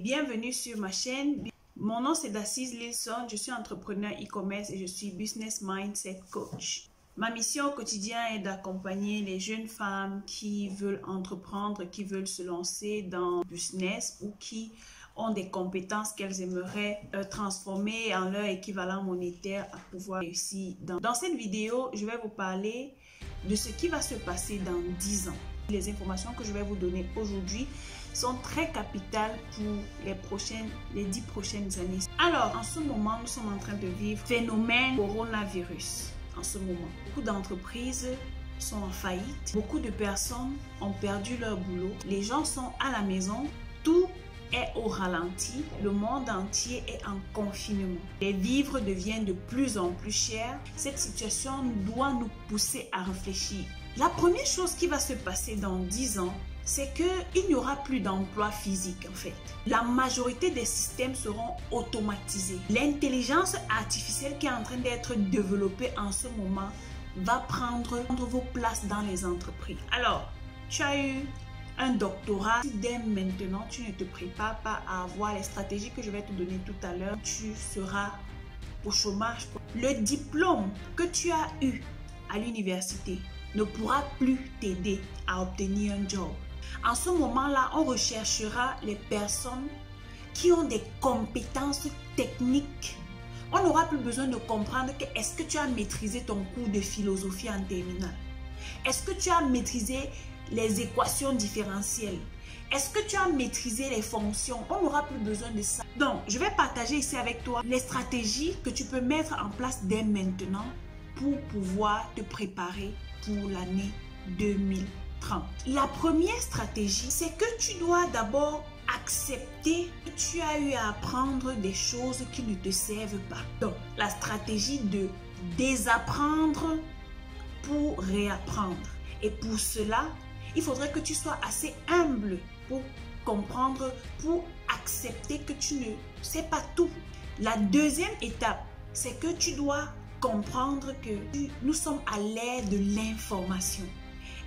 Bienvenue sur ma chaîne. Mon nom c'est Dacise Lilson, je suis entrepreneur e-commerce et je suis business mindset coach. Ma mission au quotidien est d'accompagner les jeunes femmes qui veulent entreprendre, qui veulent se lancer dans le business ou qui ont des compétences qu'elles aimeraient transformer en leur équivalent monétaire à pouvoir réussir. Dans cette vidéo, je vais vous parler de ce qui va se passer dans 10 ans. Les informations que je vais vous donner aujourd'hui sont très capitales pour les 10 prochaines années. Alors, en ce moment, nous sommes en train de vivre le phénomène coronavirus. En ce moment, beaucoup d'entreprises sont en faillite. Beaucoup de personnes ont perdu leur boulot. Les gens sont à la maison. Tout est au ralenti. Le monde entier est en confinement. Les vivres deviennent de plus en plus chers. Cette situation doit nous pousser à réfléchir. La première chose qui va se passer dans 10 ans, c'est qu'il n'y aura plus d'emploi physique en fait. La majorité des systèmes seront automatisés. L'intelligence artificielle qui est en train d'être développée en ce moment va prendre vos places dans les entreprises. Alors, tu as eu un doctorat, si dès maintenant tu ne te prépares pas à avoir les stratégies que je vais te donner tout à l'heure, tu seras au chômage. Le diplôme que tu as eu à l'université ne pourra plus t'aider à obtenir un job. En ce moment-là, on recherchera les personnes qui ont des compétences techniques. On n'aura plus besoin de comprendre que est-ce que tu as maîtrisé ton cours de philosophie en terminale? Est-ce que tu as maîtrisé les équations différentielles? Est-ce que tu as maîtrisé les fonctions? On n'aura plus besoin de ça. Donc, je vais partager ici avec toi les stratégies que tu peux mettre en place dès maintenant pour pouvoir te préparer pour l'année 2030. La première stratégie, c'est que tu dois d'abord accepter que tu as eu à apprendre des choses qui ne te servent pas. Donc, la stratégie de désapprendre pour réapprendre. Et pour cela, il faudrait que tu sois assez humble pour comprendre, pour accepter que tu ne sais pas tout. La deuxième étape, c'est que tu dois comprendre que nous sommes à l'ère de l'information.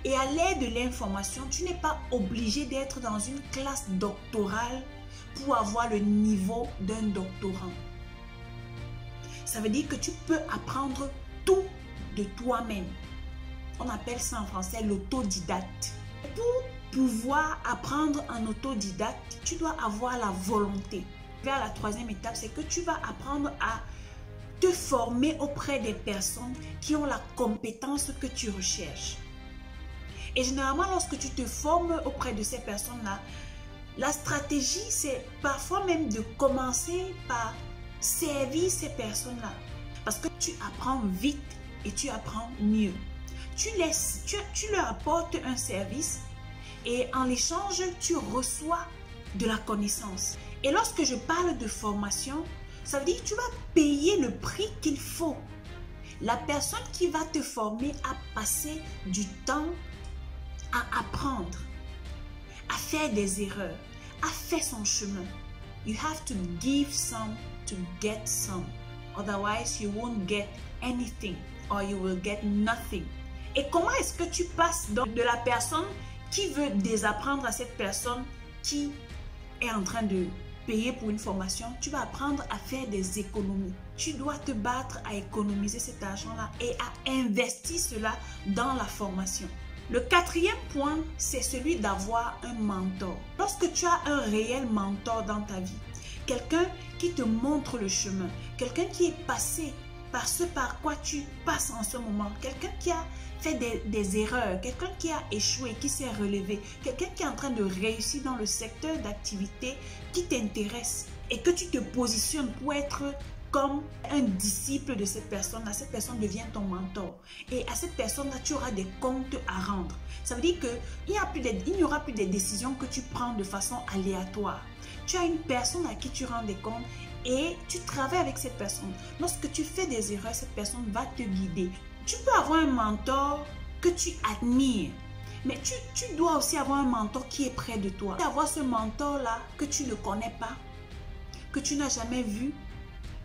Et à l'ère de l'information, tu n'es pas obligé d'être dans une classe doctorale pour avoir le niveau d'un doctorant. Ça veut dire que tu peux apprendre tout de toi-même. On appelle ça en français l'autodidacte. Pour pouvoir apprendre en autodidacte, tu dois avoir la volonté. Vers la troisième étape, c'est que tu vas apprendre à te former auprès des personnes qui ont la compétence que tu recherches. Et généralement, lorsque tu te formes auprès de ces personnes-là, la stratégie, c'est parfois même de commencer par servir ces personnes-là. Parce que tu apprends vite et tu apprends mieux. Tu leur apportes un service et en l'échange, tu reçois de la connaissance. Et lorsque je parle de formation, ça veut dire que tu vas payer le prix qu'il faut. La personne qui va te former a passé du temps à apprendre, à faire des erreurs, à faire son chemin. You have to give some to get some. Otherwise, you won't get anything or you will get nothing. Et comment est-ce que tu passes donc de la personne qui veut désapprendre à cette personne qui est en train de payer pour une formation? Tu vas apprendre à faire des économies. Tu dois te battre à économiser cet argent-là et à investir cela dans la formation. Le quatrième point, c'est celui d'avoir un mentor. Lorsque tu as un réel mentor dans ta vie, quelqu'un qui te montre le chemin, quelqu'un qui est passé par ce par quoi tu passes en ce moment, quelqu'un qui a fait des erreurs, quelqu'un qui a échoué, qui s'est relevé, quelqu'un qui est en train de réussir dans le secteur d'activité qui t'intéresse et que tu te positionnes pour être comme un disciple de cette personne-là. Cette personne devient ton mentor. Et à cette personne-là, tu auras des comptes à rendre. Ça veut dire qu'il n'y aura plus des décisions que tu prends de façon aléatoire. Tu as une personne à qui tu rends des comptes et tu travailles avec cette personne. Lorsque tu fais des erreurs, cette personne va te guider. Tu peux avoir un mentor que tu admires, mais tu dois aussi avoir un mentor qui est près de toi. Avoir ce mentor-là que tu ne connais pas, que tu n'as jamais vu,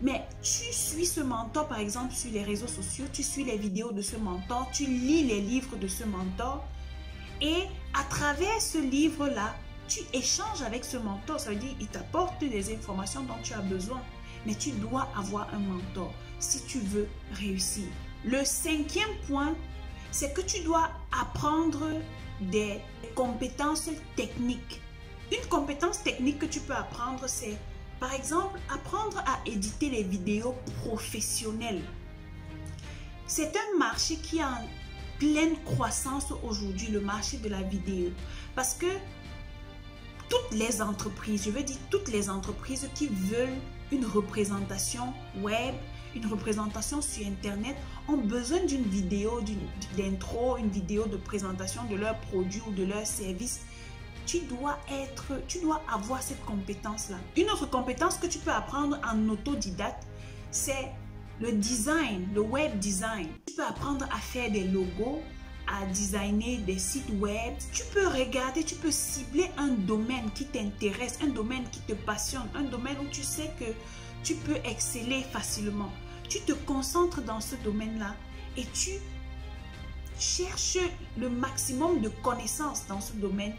mais tu suis ce mentor par exemple sur les réseaux sociaux, tu suis les vidéos de ce mentor, tu lis les livres de ce mentor et à travers ce livre-là, Tu échanges avec ce mentor, ça veut dire qu'il t'apporte des informations dont tu as besoin. Mais tu dois avoir un mentor si tu veux réussir. Le 5e point, c'est que tu dois apprendre des compétences techniques. Une compétence technique que tu peux apprendre, c'est par exemple apprendre à éditer les vidéos professionnelles. C'est un marché qui est en pleine croissance aujourd'hui, le marché de la vidéo. Parce que toutes les entreprises, je veux dire toutes les entreprises qui veulent une représentation web, une représentation sur Internet, ont besoin d'une vidéo, d'intro, une vidéo de présentation de leurs produits ou de leurs services. Tu dois avoir cette compétence-là. Une autre compétence que tu peux apprendre en autodidacte, c'est le design, le web design. Tu peux apprendre à faire des logos, à designer des sites web. Tu peux regarder, tu peux cibler un domaine qui t'intéresse, un domaine qui te passionne, un domaine où tu sais que tu peux exceller facilement. Tu te concentres dans ce domaine-là et tu cherches le maximum de connaissances dans ce domaine.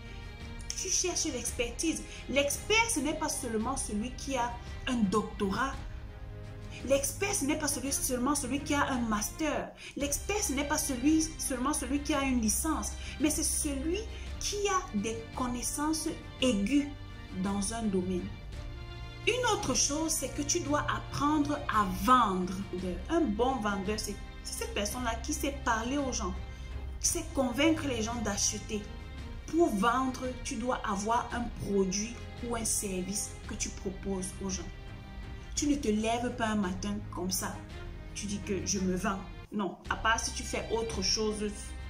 Tu cherches l'expertise. L'expert, ce n'est pas seulement celui qui a un doctorat. L'expert, ce n'est pas seulement celui qui a un master. L'expert, ce n'est pas seulement celui qui a une licence, mais c'est celui qui a des connaissances aiguës dans un domaine. Une autre chose, c'est que tu dois apprendre à vendre. Un bon vendeur, c'est cette personne-là qui sait parler aux gens, qui sait convaincre les gens d'acheter. Pour vendre, tu dois avoir un produit ou un service que tu proposes aux gens. Tu ne te lèves pas un matin comme ça. Tu dis que je me vends. Non, à part si tu fais autre chose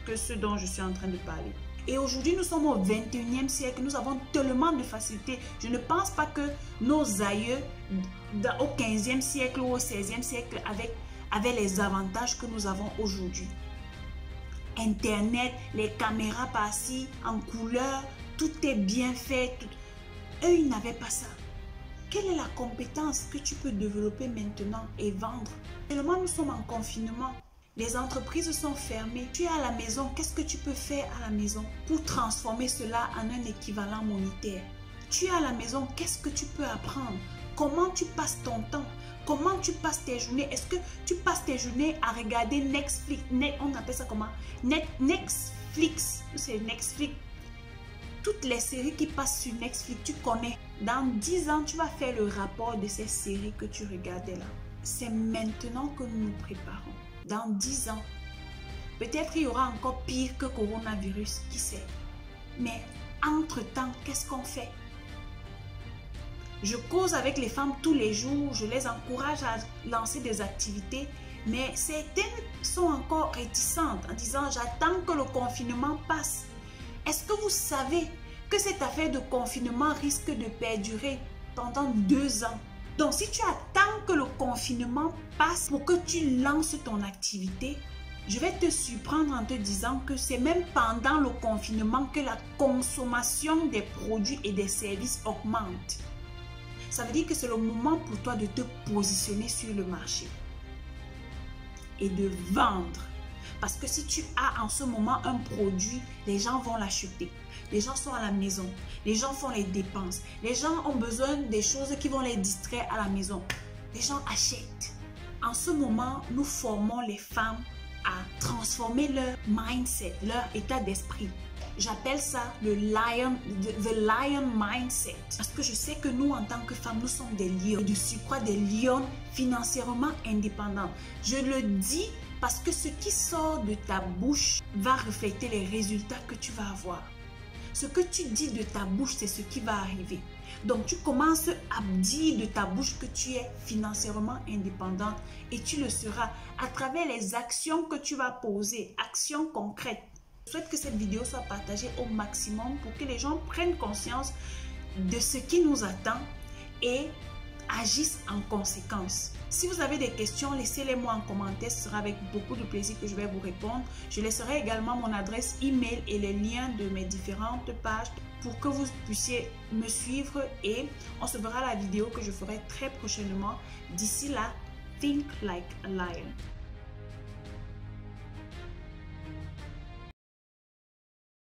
que ce dont je suis en train de parler. Et aujourd'hui, nous sommes au 21e siècle. Nous avons tellement de facilité. Je ne pense pas que nos aïeux au 15e siècle ou au 16e siècle avaient les avantages que nous avons aujourd'hui. Internet, les caméras par-ci, en couleur, tout est bien fait. Eux, ils n'avaient pas ça. Quelle est la compétence que tu peux développer maintenant et vendre? Tellement nous sommes en confinement. Les entreprises sont fermées. Tu es à la maison. Qu'est-ce que tu peux faire à la maison pour transformer cela en un équivalent monétaire? Tu es à la maison. Qu'est-ce que tu peux apprendre? Comment tu passes ton temps? Comment tu passes tes journées? Est-ce que tu passes tes journées à regarder Netflix? On appelle ça comment? Netflix. C'est Netflix. Toutes les séries qui passent sur Netflix, tu connais. Dans 10 ans, tu vas faire le rapport de ces séries que tu regardais là. C'est maintenant que nous nous préparons. Dans 10 ans, peut-être il y aura encore pire que coronavirus, qui sait. Mais entre-temps, qu'est-ce qu'on fait? Je cause avec les femmes tous les jours, je les encourage à lancer des activités, mais certaines sont encore réticentes en disant « j'attends que le confinement passe ». Est-ce que vous savez que cette affaire de confinement risque de perdurer pendant 2 ans? Donc, si tu attends que le confinement passe pour que tu lances ton activité, je vais te surprendre en te disant que c'est même pendant le confinement que la consommation des produits et des services augmente. Ça veut dire que c'est le moment pour toi de te positionner sur le marché et de vendre. Parce que si tu as en ce moment un produit, les gens vont l'acheter. Les gens sont à la maison. Les gens font les dépenses. Les gens ont besoin des choses qui vont les distraire à la maison. Les gens achètent. En ce moment, nous formons les femmes à transformer leur mindset, leur état d'esprit. J'appelle ça the lion mindset. Parce que je sais que nous, en tant que femmes, nous sommes des lions. Et de surcroît, des lions financièrement indépendants. Je le dis parce que ce qui sort de ta bouche va refléter les résultats que tu vas avoir. Ce que tu dis de ta bouche, c'est ce qui va arriver. Donc, tu commences à dire de ta bouche que tu es financièrement indépendante et tu le seras à travers les actions que tu vas poser, actions concrètes. Je souhaite que cette vidéo soit partagée au maximum pour que les gens prennent conscience de ce qui nous attend et agissent en conséquence. Si vous avez des questions, laissez-les-moi en commentaire. Ce sera avec beaucoup de plaisir que je vais vous répondre. Je laisserai également mon adresse email et les liens de mes différentes pages pour que vous puissiez me suivre et on se verra la vidéo que je ferai très prochainement. D'ici là, think like a lion.